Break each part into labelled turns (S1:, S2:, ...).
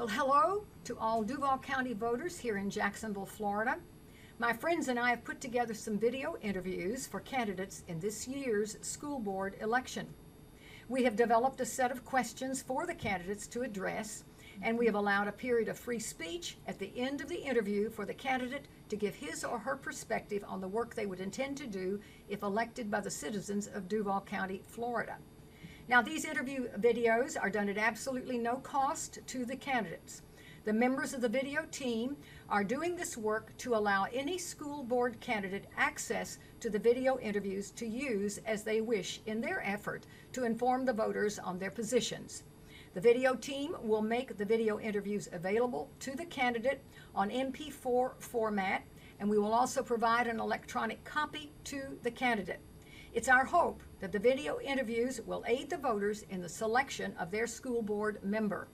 S1: Well, hello to all Duval County voters here in Jacksonville, Florida. My friends and I have put together some video interviews for candidates in this year's school board election. We have developed a set of questions for the candidates to address, and we have allowed a period of free speech at the end of the interview for the candidate to give his or her perspective on the work they would intend to do if elected by the citizens of Duval County, Florida. Now, these interview videos are done at absolutely no cost to the candidates. The members of the video team are doing this work to allow any school board candidate access to the video interviews to use as they wish in their effort to inform the voters on their positions. The video team will make the video interviews available to the candidate on MP4 format, and we will also provide an electronic copy to the candidate. It's our hope that the video interviews will aid the voters in the selection of their school board member.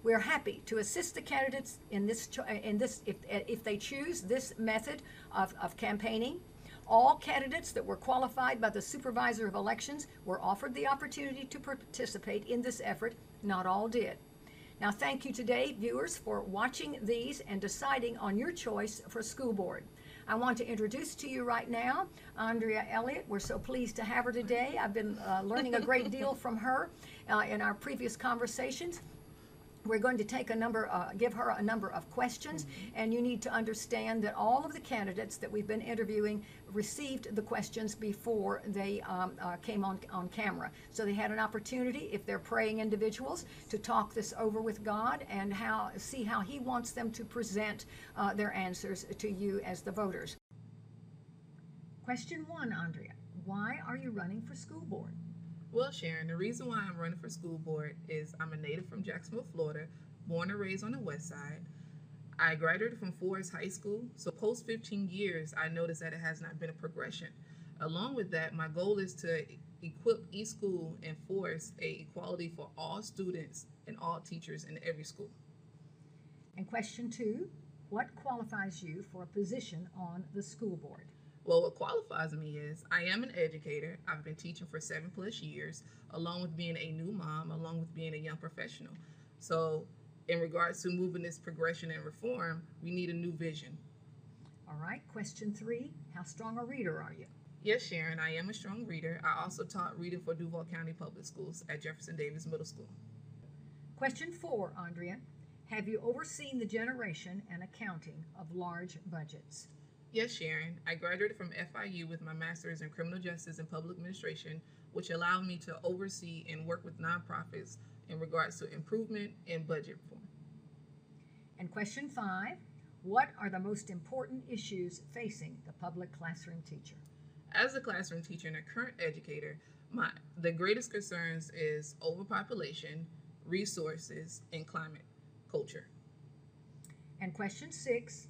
S1: We are happy to assist the candidates in this if they choose this method of campaigning. All candidates that were qualified by the Supervisor of Elections were offered the opportunity to participate in this effort. Not all did. Now, thank you today, viewers, for watching these and deciding on your choice for school board. I want to introduce to you right now Andrea Elliott. We're so pleased to have her today. I've been learning a great deal from her in our previous conversations. We're going to take give her a number of questions, and you need to understand that all of the candidates that we've been interviewing received the questions before they came on camera. So they had an opportunity, if they're praying individuals, to talk this over with God and see how He wants them to present their answers to you as the voters. Question 1, Andrea. Why are you running for school board?
S2: Well, Sharon, the reason why I'm running for school board is I'm a native from Jacksonville, Florida, born and raised on the west side. I graduated from Forest High School, so post 15 years, I noticed that it has not been a progression. Along with that, my goal is to equip each school and force equality for all students and all teachers in every school.
S1: And question 2, what qualifies you for a position on the school board?
S2: Well, what qualifies me is I am an educator. I've been teaching for 7+ years, along with being a new mom, along with being a young professional. So in regards to moving this progression and reform, we need a new vision.
S1: All right, question 3, how strong a reader are you?
S2: Yes, Sharon, I am a strong reader. I also taught reading for Duval County Public Schools at Jefferson Davis Middle School.
S1: Question 4, Andrea, have you overseen the generation and accounting of large budgets?
S2: Yes, Sharon. I graduated from FIU with my master's in criminal justice and public administration, which allowed me to oversee and work with nonprofits in regards to improvement and budget reform.
S1: And question 5, what are the most important issues facing the public classroom teacher?
S2: As a classroom teacher and a current educator, the greatest concerns is overpopulation, resources, and climate culture.
S1: And question 6,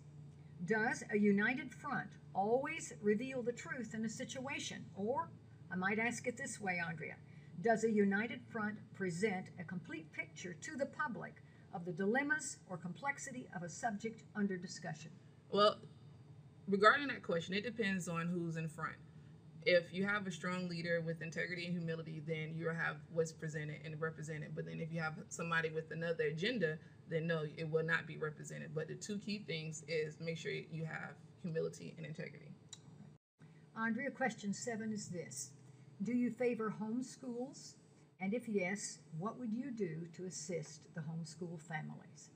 S1: does a united front always reveal the truth in a situation? Or, I might ask it this way, Andrea, does a united front present a complete picture to the public of the dilemmas or complexity of a subject under discussion?
S2: Well, regarding that question, it depends on who's in front. If you have a strong leader with integrity and humility, then you have what's presented and represented. But then if you have somebody with another agenda, then no, it will not be represented. But the two key things is make sure you have humility and integrity.
S1: Andrea, question 7 is this. Do you favor homeschools? And if yes, what would you do to assist the homeschool families?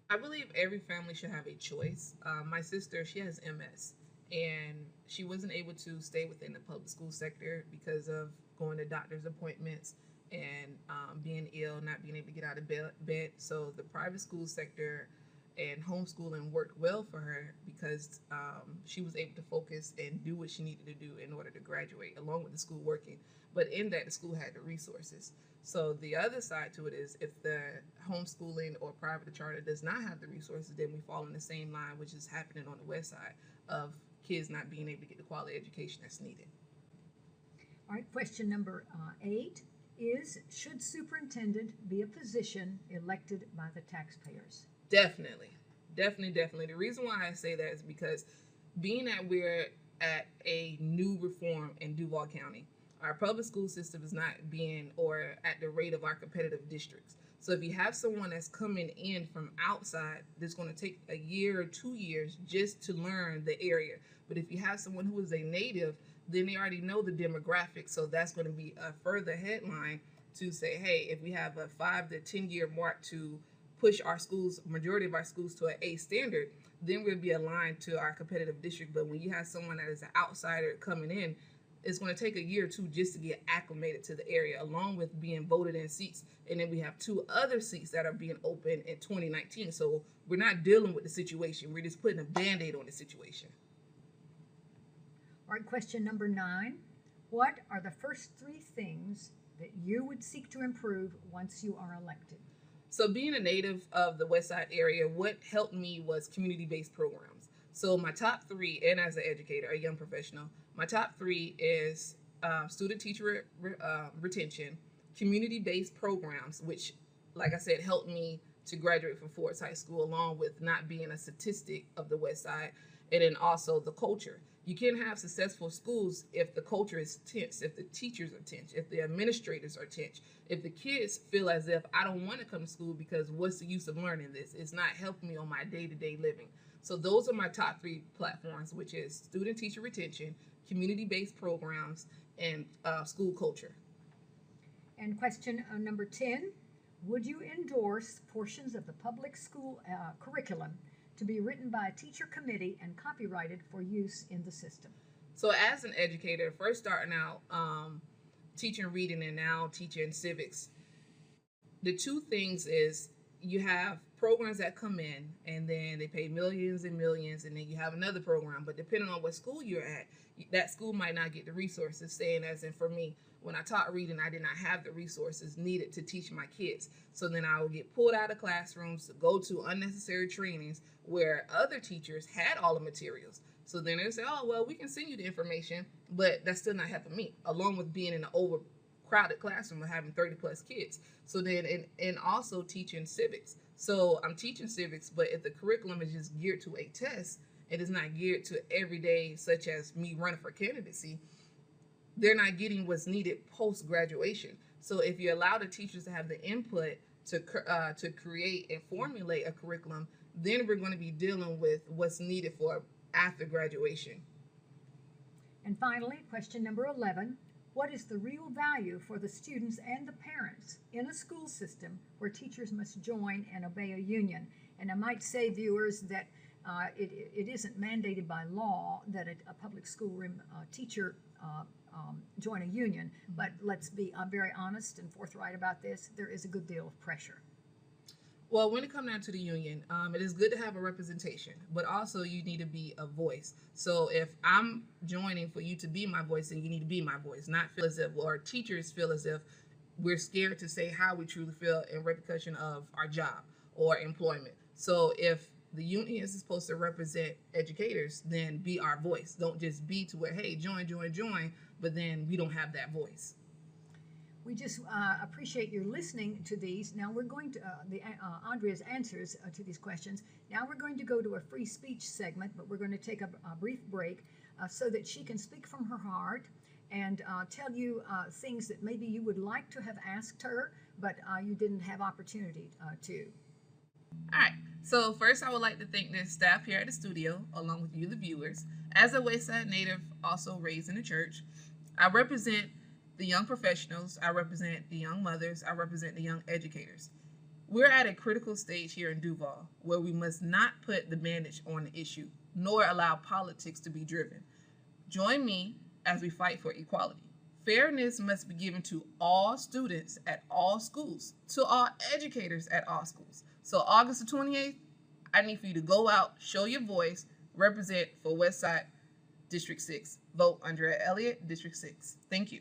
S2: I believe every family should have a choice. My sister, she has MS, and she wasn't able to stay within the public school sector because of going to doctor's appointments and being ill, not being able to get out of bed. So the private school sector and homeschooling worked well for her because she was able to focus and do what she needed to do in order to graduate, along with the school working. But in that, the school had the resources. So the other side to it is if the homeschooling or private charter does not have the resources, then we fall in the same line, which is happening on the west side of kids not being able to get the quality education that's needed.
S1: All right, question number 8 is, should superintendent be a position elected by the taxpayers?
S2: Definitely. The reason why I say that is because being that we're at a new reform in Duval County, our public school system is not being or at the rate of our competitive districts. So if you have someone that's coming in from outside, that's going to take a year or 2 years just to learn the area. But if you have someone who is a native, then they already know the demographics. So that's going to be a further headline to say, hey, if we have a 5 to 10 year mark to push our schools, majority of our schools, to an A standard, then we'll be aligned to our competitive district. But when you have someone that is an outsider coming in, it's going to take a year or two just to get acclimated to the area, along with being voted in seats. And then we have 2 other seats that are being open in 2019. So we're not dealing with the situation. We're just putting a Band-Aid on the situation.
S1: All right, question number 9. What are the first 3 things that you would seek to improve once you are elected?
S2: So being a native of the West Side area, what helped me was community-based programs. So my top 3, and as an educator, a young professional, my top 3 is student-teacher retention, community-based programs, which, like I said, helped me to graduate from Ford's High School, along with not being a statistic of the West Side, and then also the culture. You can't have successful schools if the culture is tense, if the teachers are tense, if the administrators are tense, if the kids feel as if I don't want to come to school because what's the use of learning this? It's not helping me on my day-to-day living. So those are my top 3 platforms, which is student-teacher retention, community-based programs, and school culture.
S1: And question number 10, would you endorse portions of the public school curriculum to be written by a teacher committee and copyrighted for use in the system?
S2: So as an educator, first starting out teaching reading and now teaching civics, the 2 things is you have programs that come in and then they pay millions and millions, and then you have another program. But depending on what school you're at, that school might not get the resources. Saying as in for me, when I taught reading, I did not have the resources needed to teach my kids. So then I would get pulled out of classrooms to go to unnecessary trainings where other teachers had all the materials. So then they would say, oh, well, we can send you the information, but that's still not helping me, along with being in an overcrowded classroom and having 30 plus kids. So then, and also teaching civics. So I'm teaching civics, but if the curriculum is just geared to a test, it is not geared to every day, such as me running for candidacy, they're not getting what's needed post-graduation. So if you allow the teachers to have the input to create and formulate a curriculum, then we're going to be dealing with what's needed for after graduation.
S1: And finally, question number 11, what is the real value for the students and the parents in a school system where teachers must join and obey a union? And I might say, viewers, that it isn't mandated by law that a public school teacher join a union, but let's be very honest and forthright about this. There is a good deal of pressure.
S2: Well, when it comes down to the union, it is good to have a representation, but also you need to be a voice. So if I'm joining for you to be my voice, then you need to be my voice, not feel as if, or teachers feel as if we're scared to say how we truly feel in repercussion of our job or employment. So if the union is supposed to represent educators, then be our voice. Don't just be to where, hey, join, but then we don't have that voice.
S1: We just appreciate your listening to these. Now we're going to, Andrea's answers to these questions. Now we're going to go to a free speech segment, but we're going to take a brief break so that she can speak from her heart and tell you things that maybe you would like to have asked her, but you didn't have opportunity to.
S2: All right. So first, I would like to thank the staff here at the studio, along with you, the viewers. As a Wayside native, also raised in the church, I represent the young professionals, I represent the young mothers, I represent the young educators. We're at a critical stage here in Duval where we must not put the bandage on the issue, nor allow politics to be driven. Join me as we fight for equality. Fairness must be given to all students at all schools, to all educators at all schools. So August the 28th, I need for you to go out, show your voice, represent for Westside District 6. Vote Andrea Elliott, District 6. Thank you.